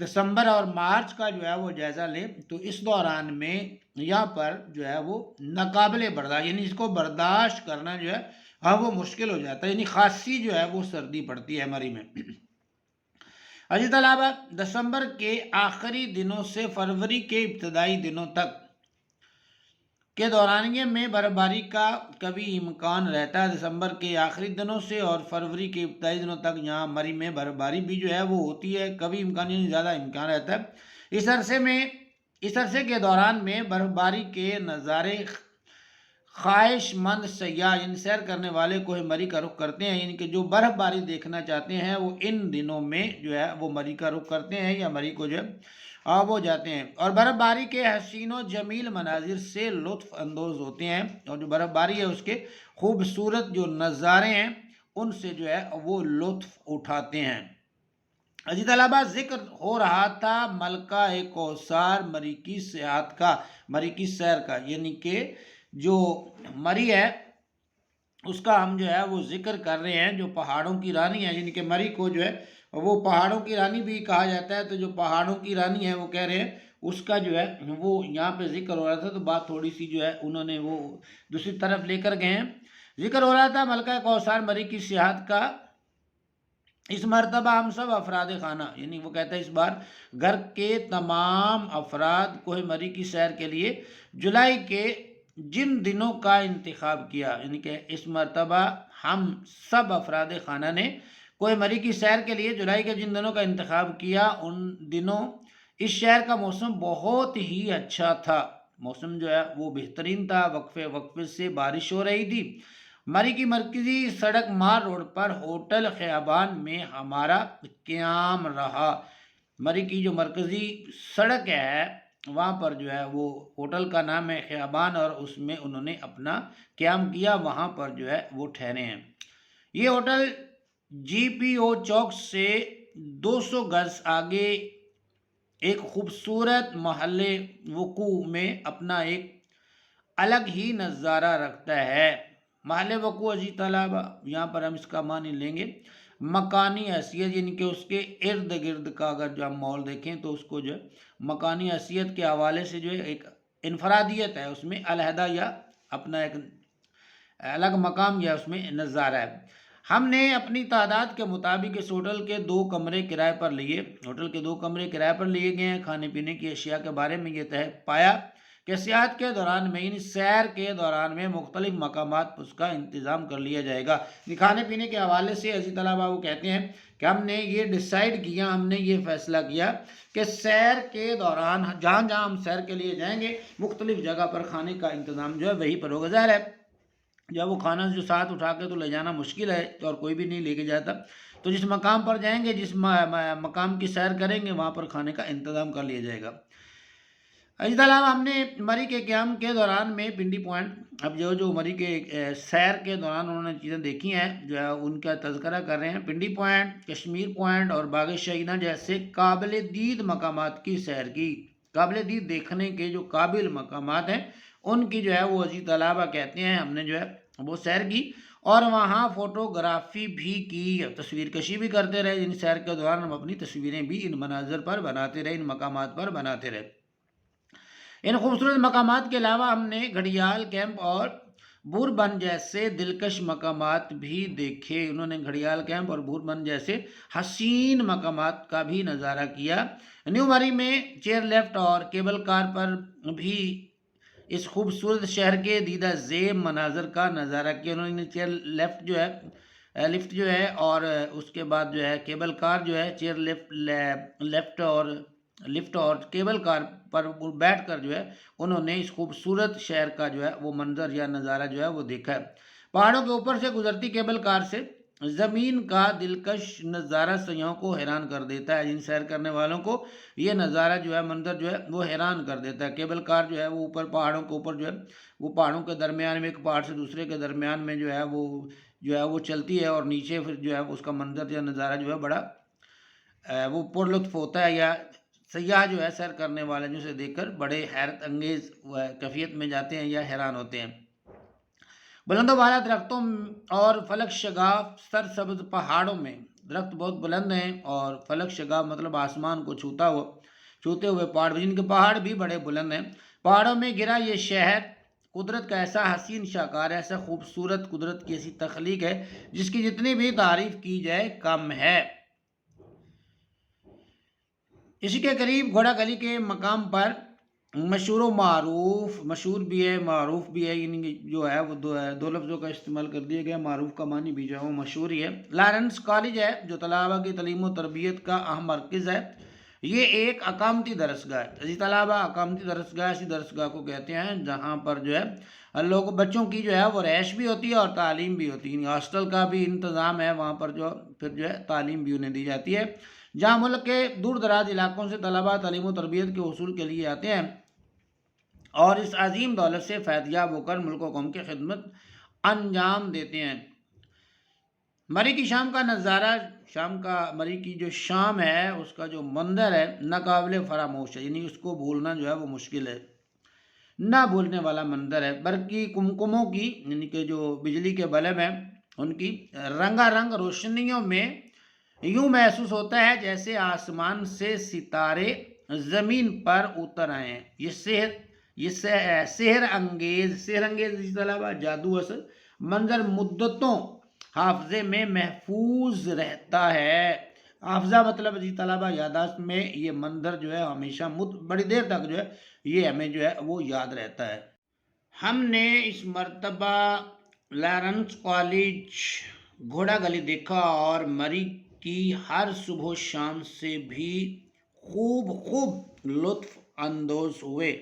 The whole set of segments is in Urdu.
دسمبر اور مارچ کا جو ہے وہ جائزہ لیں تو اس دوران میں یہاں پر جو ہے وہ ناقابل برداشت، یعنی اس کو برداشت کرنا جو ہے وہ مشکل ہو جاتا ہے، یعنی خاصی جو ہے وہ سردی پڑتی ہے مری میں۔ اسی طلبہ دسمبر کے آخری دنوں سے فروری کے ابتدائی دنوں تک کے دورانیے میں برفباری کا کبھی امکان رہتا ہے۔ دسمبر کے آخری دنوں سے اور فروری کے ابتدائی دنوں تک یہاں مری میں برفباری بھی جو ہے وہ ہوتی ہے، کبھی امکان یعنی زیادہ امکان رہتا ہے۔ اس عرصے کے دوران میں برفباری کے نظارے خواہش مند سیاح یعنی سیر کرنے والے کوہ مری کا رخ کرتے ہیں، یعنی کہ جو برف باری دیکھنا چاہتے ہیں وہ ان دنوں میں جو ہے وہ مری کا رخ کرتے ہیں یا مری کو جو ہے وہ جاتے ہیں، اور برف باری کے حسین و جمیل مناظر سے لطف اندوز ہوتے ہیں، اور جو برف باری ہے اس کے خوبصورت جو نظارے ہیں ان سے جو ہے وہ لطف اٹھاتے ہیں۔ عزیز طلبہ ذکر ہو رہا تھا ملکہ کوثر مری کی سیاحت کا، مری کی سیر کا، یعنی کہ جو مری ہے اس کا ہم جو ہے وہ ذکر کر رہے ہیں، جو پہاڑوں کی رانی ہے، یعنی کہ مری کو جو ہے وہ پہاڑوں کی رانی بھی کہا جاتا ہے، تو جو پہاڑوں کی رانی ہے وہ کہہ رہے ہیں اس کا جو ہے وہ یہاں پہ ذکر ہو رہا تھا، تو بات تھوڑی سی جو ہے انہوں نے وہ دوسری طرف لے کر گئے ہیں۔ ذکر ہو رہا تھا ملکہ کوثر مری کی سیاحت کا، اس مرتبہ ہم سب افراد خانہ، یعنی وہ کہتا ہے اس بار گھر کے تمام افراد کوہ مری کی سیر کے لیے جولائی کے جن دنوں کا انتخاب کیا، یعنی کہ اس مرتبہ ہم سب افراد خانہ نے کوہ مری کی سیر کے لیے جولائی کے جن دنوں کا انتخاب کیا، ان دنوں اس شہر کا موسم بہت ہی اچھا تھا، موسم جو ہے وہ بہترین تھا، وقفے وقفے سے بارش ہو رہی تھی۔ مری کی مرکزی سڑک مار روڈ پر ہوٹل خیابان میں ہمارا قیام رہا۔ مری کی جو مرکزی سڑک ہے وہاں پر جو ہے وہ ہوٹل کا نام ہے خیابان، اور اس میں انہوں نے اپنا قیام کیا، وہاں پر جو ہے وہ ٹھہرے ہیں۔ یہ ہوٹل جی پی او چوک سے 200 گز آگے ایک خوبصورت محلے وقوع میں اپنا ایک الگ ہی نظارہ رکھتا ہے۔ محل وقوع عزیز طلبہ یہاں پر ہم اس کا معنی لیں گے مکانی حیثیت، یعنی کہ اس کے ارد گرد کا اگر جو ہم ماحول دیکھیں تو اس کو جو ہے مکانی حیثیت کے حوالے سے جو ہے ایک انفرادیت ہے، اس میں علیحدہ یا اپنا ایک الگ مقام یا اس میں نظارہ ہے۔ ہم نے اپنی تعداد کے مطابق اس ہوٹل کے 2 کمرے کرائے پر لیے، ہوٹل کے 2 کمرے کرائے پر لیے گئے ہیں۔ کھانے پینے کی اشیاء کے بارے میں یہ طے پایا کہ سیاحت کے دوران میں، یعنی سیر کے دوران میں مختلف مقامات پر اس کا انتظام کر لیا جائے گا۔ کھانے پینے کے حوالے سے عزیز طلبہ وہ کہتے ہیں کہ ہم نے یہ ڈیسائیڈ کیا، ہم نے یہ فیصلہ کیا کہ سیر کے دوران جہاں جہاں ہم سیر کے لیے جائیں گے مختلف جگہ پر کھانے کا انتظام جو ہے وہی پر ہوگا۔ ظاہر ہے جب وہ کھانا جو ساتھ اٹھا کے تو لے جانا مشکل ہے اور کوئی بھی نہیں لے کے جاتا، تو جس مقام پر جائیں گے، جس مقام کی سیر کریں گے وہاں پر کھانے کا انتظام کر لیا جائے گا۔ اس کے علاوہ ہم نے مری کے قیام کے دوران میں پنڈی پوائنٹ، اب جو مری کے سیر کے دوران انہوں نے چیزیں دیکھی ہیں جو ہے ان کا تذکرہ کر رہے ہیں، پنڈی پوائنٹ، کشمیر پوائنٹ اور باغ شہینہ جیسے قابل دید مقامات کی سیر کی۔ قابل دید دیکھنے کے جو قابل مقامات ہیں ان کی جو ہے وہ عزیز طلبہ کہتے ہیں ہم نے جو ہے وہ سیر کی، اور وہاں فوٹوگرافی بھی کی، تصویر کشی بھی کرتے رہے، ان سیر کے دوران ہم اپنی تصویریں بھی ان مناظر پر بناتے رہے، ان مقامات پر بناتے رہے۔ ان خوبصورت مقامات کے علاوہ ہم نے گھڑیال کیمپ اور بوربن جیسے دلکش مقامات بھی دیکھے، انہوں نے گھڑیال کیمپ اور بوربن جیسے حسین مقامات کا بھی نظارہ کیا۔ نیو مری میں چیئر لفٹ اور کیبل کار پر بھی اس خوبصورت شہر کے دیدہ زیب مناظر کا نظارہ کیا، انہوں نے چیئر لفٹ جو ہے اور اس کے بعد جو ہے کیبل کار جو ہے چیئر لفٹ اور کیبل کار پر بیٹھ کر جو ہے انہوں نے اس خوبصورت شہر کا جو ہے وہ منظر یا نظارہ جو ہے وہ دیکھا ہے۔ پہاڑوں کے اوپر سے گزرتی کیبل کار سے زمین کا دلکش نظارہ سیاحوں کو حیران کر دیتا ہے، جن سیر کرنے والوں کو یہ نظارہ جو ہے منظر جو ہے وہ حیران کر دیتا ہے۔ کیبل کار جو ہے وہ اوپر پہاڑوں کے اوپر جو ہے وہ پہاڑوں کے درمیان میں ایک پہاڑ سے دوسرے کے درمیان میں جو ہے وہ چلتی ہے، اور نیچے پھر جو ہے اس کا منظر یا نظارہ جو ہے بڑا وہ پر لطف ہوتا ہے، یا سیاح جو ہے سیر کرنے والے جو اسے دیکھ کر بڑے حیرت انگیز کیفیت میں جاتے ہیں یا حیران ہوتے ہیں۔ بلند و بالا درختوں اور فلک شگاف سرسبز پہاڑوں میں درخت بہت بلند ہیں اور فلک شگاف مطلب آسمان کو چھوتے ہوئے پہاڑ، جن کے پہاڑ بھی بڑے بلند ہیں۔ پہاڑوں میں گرا یہ شہر قدرت کا ایسا حسین شاہکار ہے، ایسا خوبصورت قدرت کی ایسی تخلیق ہے جس کی جتنی بھی تعریف کی جائے کم ہے۔ اسی کے قریب گھوڑا گلی کے مقام پر مشہور و معروف، مشہور بھی ہے معروف بھی ہے، یعنی جو ہے وہ دو لفظوں کا استعمال کر دیا گیا، معروف کا معنی بھی جو ہے وہ مشہور ہی ہے۔ لارنس کالج ہے جو طلباء کی تعلیم و تربیت کا اہم مرکز ہے۔ یہ ایک اقامتی درسگاہ ہے، اسی طلباء اقامتی درسگاہ اسی درسگاہ کو کہتے ہیں جہاں پر جو ہے بچوں کی جو ہے وہ رہائش بھی ہوتی ہے اور تعلیم بھی ہوتی ہے، یعنی ہاسٹل کا بھی انتظام ہے وہاں پر، پھر جو ہے تعلیم بھی انہیں دی جاتی ہے، جہاں ملک کے دور دراز علاقوں سے طلباء تعلیم و تربیت کے حصول کے لیے آتے ہیں اور اس عظیم دولت سے فیض یاب ہو کر ملک و قوم کی خدمت انجام دیتے ہیں۔ مری کی شام کا نظارہ، مری کی جو شام ہے اس کا جو منظر ہے ناقابل فراموش ہے، یعنی اس کو بھولنا جو ہے وہ مشکل ہے، نہ بھولنے والا منظر ہے۔ برقی کمکموں کی، یعنی کہ جو بجلی کے بلب ہیں ان کی رنگا رنگ روشنیوں میں یوں محسوس ہوتا ہے جیسے آسمان سے ستارے زمین پر اتر آئے ہیں۔ یہ سحر انگیز طلبہ جادو اثر منظر مدتوں حافظے میں محفوظ رہتا ہے۔ حافظہ مطلب طلبہ یادداشت میں یہ منظر جو ہے ہمیشہ بڑی دیر تک جو ہے یہ ہمیں جو ہے وہ یاد رہتا ہے۔ ہم نے اس مرتبہ لارنس کالج گھوڑا گلی دیکھا اور مری کی ہر صبح و شام سے بھی خوب لطف اندوز ہوئے۔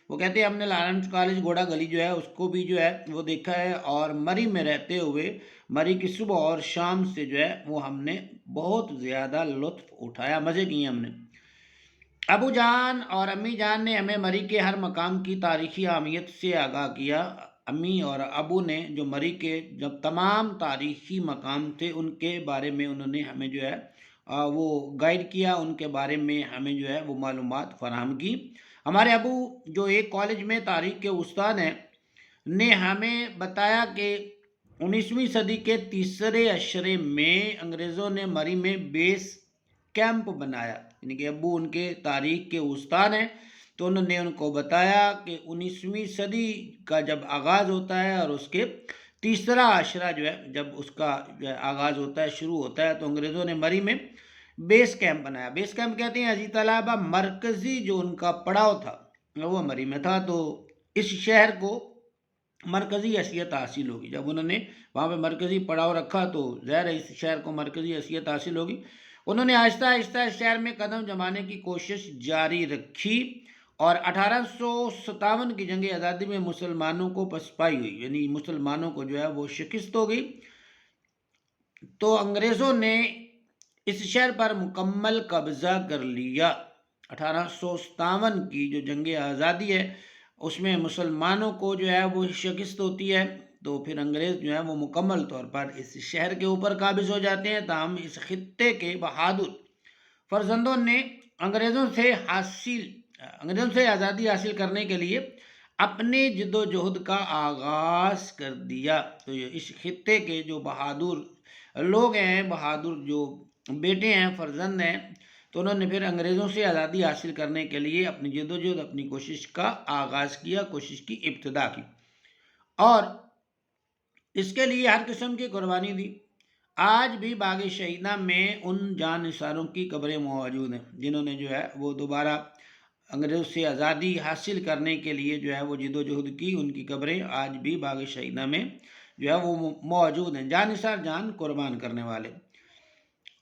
وہ کہتے ہیں ہم نے لارنس کالج گھوڑا گلی جو ہے اس کو بھی جو ہے وہ دیکھا ہے اور مری میں رہتے ہوئے مری کی صبح اور شام سے جو ہے وہ ہم نے بہت زیادہ لطف اٹھایا، مزے کیے ہم نے۔ ابو جان اور امی جان نے ہمیں مری کے ہر مقام کی تاریخی اہمیت سے آگاہ کیا۔ امی اور ابو نے جو مری کے جب تمام تاریخی مقام تھے ان کے بارے میں انہوں نے ہمیں جو ہے وہ گائیڈ کیا، ان کے بارے میں ہمیں جو ہے وہ معلومات فراہم کی۔ ہمارے ابو جو ایک کالج میں تاریخ کے استاد ہیں نے ہمیں بتایا کہ 19ویں صدی کے تیسرے عشرے میں انگریزوں نے مری میں بیس کیمپ بنایا، یعنی کہ ابو ان کے تاریخ کے استاد ہیں تو انہوں نے ان کو بتایا کہ 19ویں صدی کا جب آغاز ہوتا ہے اور اس کے تیسرا عشرہ جو ہے جب اس کا جو ہے آغاز ہوتا ہے شروع ہوتا ہے تو انگریزوں نے مری میں بیس کیمپ بنایا۔ بیس کیمپ کہتے ہیں عزیز طلبہ مرکزی جو ان کا پڑاؤ تھا وہ مری میں تھا، تو اس شہر کو مرکزی حیثیت حاصل ہوگی۔ جب انہوں نے وہاں پہ مرکزی پڑاؤ رکھا تو ظاہر ہے اس شہر کو مرکزی حیثیت حاصل ہوگی۔ انہوں نے آہستہ آہستہ اس شہر میں قدم جمانے کی کوشش جاری رکھی اور 1857 کی جنگ آزادی میں مسلمانوں کو پسپائی ہوئی، یعنی مسلمانوں کو جو ہے وہ شکست ہو گئی، تو انگریزوں نے اس شہر پر مکمل قبضہ کر لیا۔ 1857 کی جو جنگ آزادی ہے اس میں مسلمانوں کو جو ہے وہ شکست ہوتی ہے، تو پھر انگریز جو ہے وہ مکمل طور پر اس شہر کے اوپر قابض ہو جاتے ہیں۔ تاہم اس خطے کے بہادر فرزندوں نے انگریزوں سے آزادی حاصل کرنے کے لیے اپنے جد و جہد کا آغاز کر دیا۔ تو اس خطے کے جو بہادر لوگ ہیں، بہادر جو بیٹے ہیں، فرزند ہیں، تو انہوں نے پھر انگریزوں سے آزادی حاصل کرنے کے لیے اپنی جد و جہد، اپنی کوشش کا آغاز کیا، کوشش کی ابتدا کی اور اس کے لیے ہر قسم کی قربانی دی۔ آج بھی باغ شہیدہ میں ان جان نثاروں کی قبریں موجود ہیں جنہوں نے جو ہے وہ دوبارہ انگریزوں سے آزادی حاصل کرنے کے لیے جو ہے وہ جد و جہد کی، ان کی قبریں آج بھی باغ شہیدہ میں جو ہے وہ موجود ہیں، جان نثار، جان قربان کرنے والے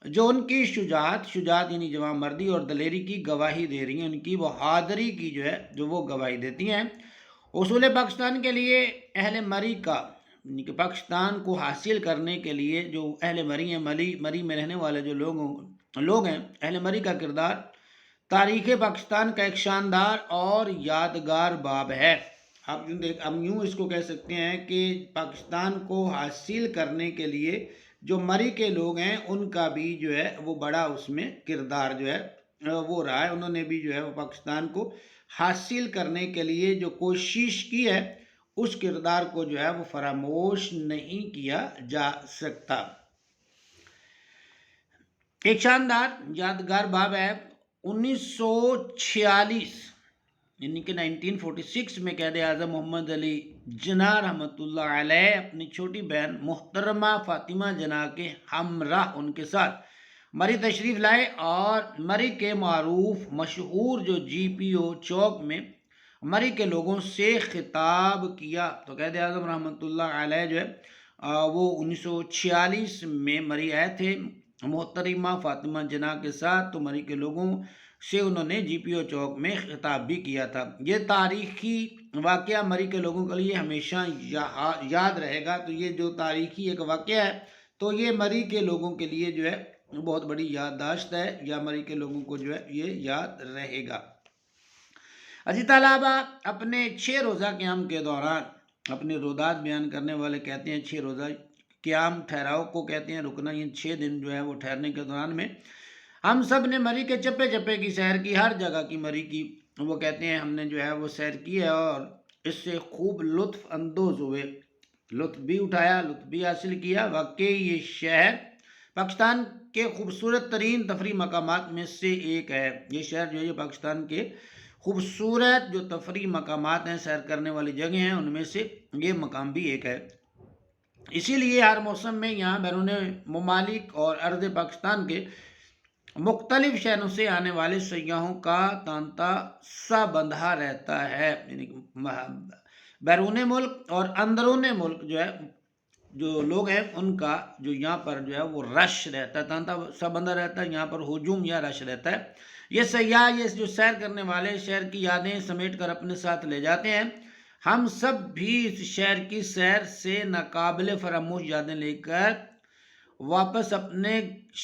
جو ان کی شجاعت یعنی جوان مردی اور دلیری کی گواہی دے رہی ہیں، ان کی بہادری کی جو ہے جو وہ گواہی دیتی ہیں۔ اصول پاکستان کے لیے اہل مری کا، یعنی کہ پاکستان کو حاصل کرنے کے لیے جو اہل مری ہیں، مری میں رہنے والے جو لوگ ہیں، اہل مری کا کردار تاریخ پاکستان کا ایک شاندار اور یادگار باب ہے۔ ہم یوں اس کو کہہ سکتے ہیں کہ پاکستان کو حاصل کرنے کے لیے جو مری کے لوگ ہیں ان کا بھی جو ہے وہ بڑا اس میں کردار جو ہے وہ رہا ہے۔ انہوں نے بھی جو ہے وہ پاکستان کو حاصل کرنے کے لیے جو کوشش کی ہے اس کردار کو جو ہے وہ فراموش نہیں کیا جا سکتا۔ ایک شاندار یادگار باب ہے 1946 یعنی کہ 1946 میں قائد اعظم محمد علی جناح رحمۃ اللہ علیہ اپنی چھوٹی بہن محترمہ فاطمہ جناح کے ہمراہ ان کے ساتھ مری تشریف لائے اور مری کے معروف مشہور جو جی پی او چوک میں مری کے لوگوں سے خطاب کیا. تو قائد اعظم رحمۃ اللہ علیہ جو ہے وہ 1946 میں مری آئے تھے محترمہ فاطمہ جناح کے ساتھ. تو مری کے لوگوں سے انہوں نے جی پی او چوک میں خطاب بھی کیا تھا. یہ تاریخی واقعہ مری کے لوگوں کے لیے ہمیشہ یاد رہے گا. تو یہ جو تاریخی ایک واقعہ ہے تو یہ مری کے لوگوں کے لیے جو ہے بہت بڑی یادداشت ہے، یا مری کے لوگوں کو جو ہے یہ یاد رہے گا. اجی طلبہ، اپنے 6 روزہ قیام کے دوران اپنے رودات بیان کرنے والے کہتے ہیں 6 روزہ قیام ٹھہراؤ کو کہتے ہیں رکنا. یہ 6 دن جو ہے وہ ٹھہرنے کے دوران میں ہم سب نے مری کے چپے چپے کی سیر کی، ہر جگہ کی مری کی. وہ کہتے ہیں ہم نے جو ہے وہ سیر کی ہے اور اس سے خوب لطف اندوز ہوئے، لطف بھی اٹھایا، لطف بھی حاصل کیا. واقعی یہ شہر پاکستان کے خوبصورت ترین تفریح مقامات میں سے ایک ہے. یہ شہر جو ہے یہ پاکستان کے خوبصورت جو تفریح مقامات ہیں، سیر کرنے والی جگہ ہیں، ان میں سے یہ مقام بھی ایک ہے. اسی لیے ہر موسم میں یہاں بیرون ممالک اور ارض پاکستان کے مختلف شہروں سے آنے والے سیاحوں کا تانتا سا بندھا رہتا ہے. یعنی بیرون ملک اور اندرون ملک جو ہے جو لوگ ہیں ان کا جو یہاں پر جو ہے وہ رش رہتا ہے، تانتا سا بندھا رہتا ہے، یہاں پر ہجوم یا رش رہتا ہے. یہ سیاح یہ جو سیر کرنے والے شہر کی یادیں سمیٹ کر اپنے ساتھ لے جاتے ہیں. ہم سب بھی اس شہر کی سیر سے ناقابل فراموش یادیں لے کر واپس اپنے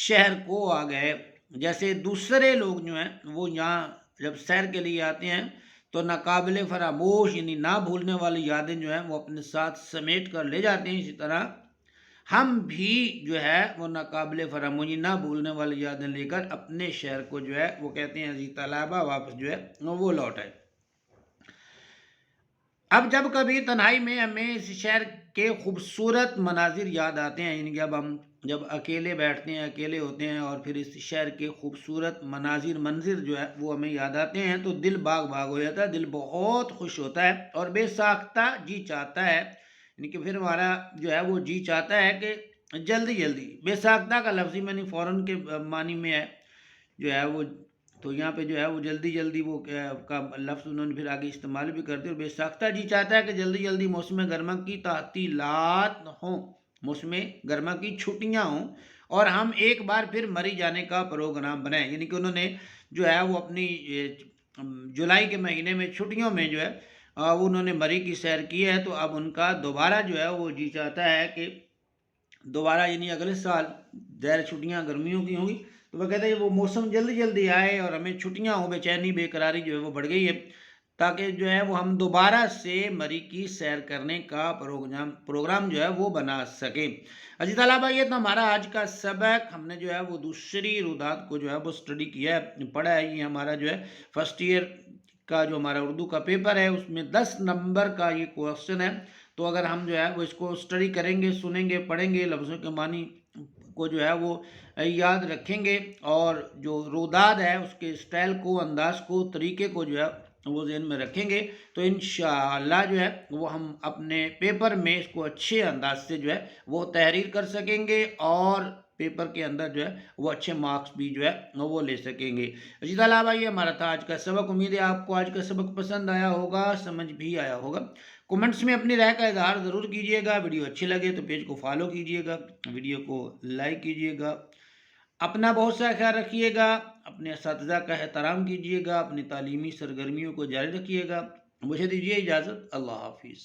شہر کو آ گئے. جیسے دوسرے لوگ جو ہیں وہ یہاں جب سیر کے لیے آتے ہیں تو ناقابل فراموش یعنی نہ بھولنے والی یادیں جو ہیں وہ اپنے ساتھ سمیٹ کر لے جاتے ہیں. اسی طرح ہم بھی جو ہے وہ ناقابل فراموش نہ بھولنے والی یادیں لے کر اپنے شہر کو جو ہے وہ کہتے ہیں عزیز طلبہ واپس جو ہے وہ لوٹ آئے. اب جب کبھی تنہائی میں ہمیں اس شہر کے خوبصورت مناظر یاد آتے ہیں، یعنی جب اکیلے بیٹھتے ہیں، اکیلے ہوتے ہیں اور پھر اس شہر کے خوبصورت منظر جو ہے وہ ہمیں یاد آتے ہیں تو دل باغ باغ ہو جاتا ہے، دل بہت خوش ہوتا ہے اور بے ساختہ جی چاہتا ہے. یعنی کہ پھر ہمارا جو ہے وہ جی چاہتا ہے کہ جلدی جلدی، بے ساختہ کا لفظی معنی فوراً کے معنی میں ہے جو ہے وہ، تو یہاں پہ جو ہے وہ جلدی جلدی وہ کا لفظ انہوں نے پھر آگے استعمال بھی کرتے. اور بے ساختہ جی چاہتا ہے کہ جلدی جلدی موسم گرما کی تعطیلات ہوں، موسم گرما کی چھٹیاں ہوں اور ہم ایک بار پھر مری جانے کا پروگرام بنائیں. یعنی کہ انہوں نے جو ہے وہ اپنی جولائی کے مہینے میں چھٹیوں میں جو ہے وہ انہوں نے مری کی سیر کی ہے. تو اب ان کا دوبارہ جو ہے وہ جی چاہتا ہے کہ دوبارہ یعنی اگلے سال ظاہر چھٹیاں گرمیوں کی ہوں گی تو وہ کہتے ہیں وہ موسم جلدی جلدی آئے اور ہمیں چھٹیاں ہوں، بے چینی بے قراری جو ہے وہ بڑھ گئی ہے تاکہ جو ہے وہ ہم دوبارہ سے مری کی سیر کرنے کا پروگرام جو ہے وہ بنا سکیں. عزیز طلبہ، یہ تو ہمارا آج کا سبق. ہم نے جو ہے وہ دوسری رودات کو جو ہے وہ اسٹڈی کیا ہے، پڑھا ہے. یہ ہمارا جو ہے فرسٹ ایئر کا جو ہمارا اردو کا پیپر ہے اس میں 10 نمبر کا یہ کوشچن ہے. تو اگر ہم جو ہے وہ اس کو اسٹڈی کریں گے، سنیں گے، پڑھیں گے، لفظوں کے معنی کو جو ہے وہ یاد رکھیں گے اور جو روداد ہے اس کے اسٹائل کو، انداز کو، طریقے کو جو ہے وہ ذہن میں رکھیں گے تو انشاءاللہ جو ہے وہ ہم اپنے پیپر میں اس کو اچھے انداز سے جو ہے وہ تحریر کر سکیں گے اور پیپر کے اندر جو ہے وہ اچھے مارکس بھی جو ہے وہ لے سکیں گے. اسی طرح یہ ہمارا تھا آج کا سبق. امید ہے آپ کو آج کا سبق پسند آیا ہوگا، سمجھ بھی آیا ہوگا. کمنٹس میں اپنی رائے کا اظہار ضرور کیجیے گا. ویڈیو اچھی لگے تو پیج کو فالو کیجیے گا، ویڈیو کو لائک کیجیے گا. اپنا بہت سا خیال رکھیے گا، اپنے اساتذہ کا احترام کیجیے گا، اپنی تعلیمی سرگرمیوں کو جاری رکھیے گا. مجھے دیجیے اجازت. اللہ حافظ.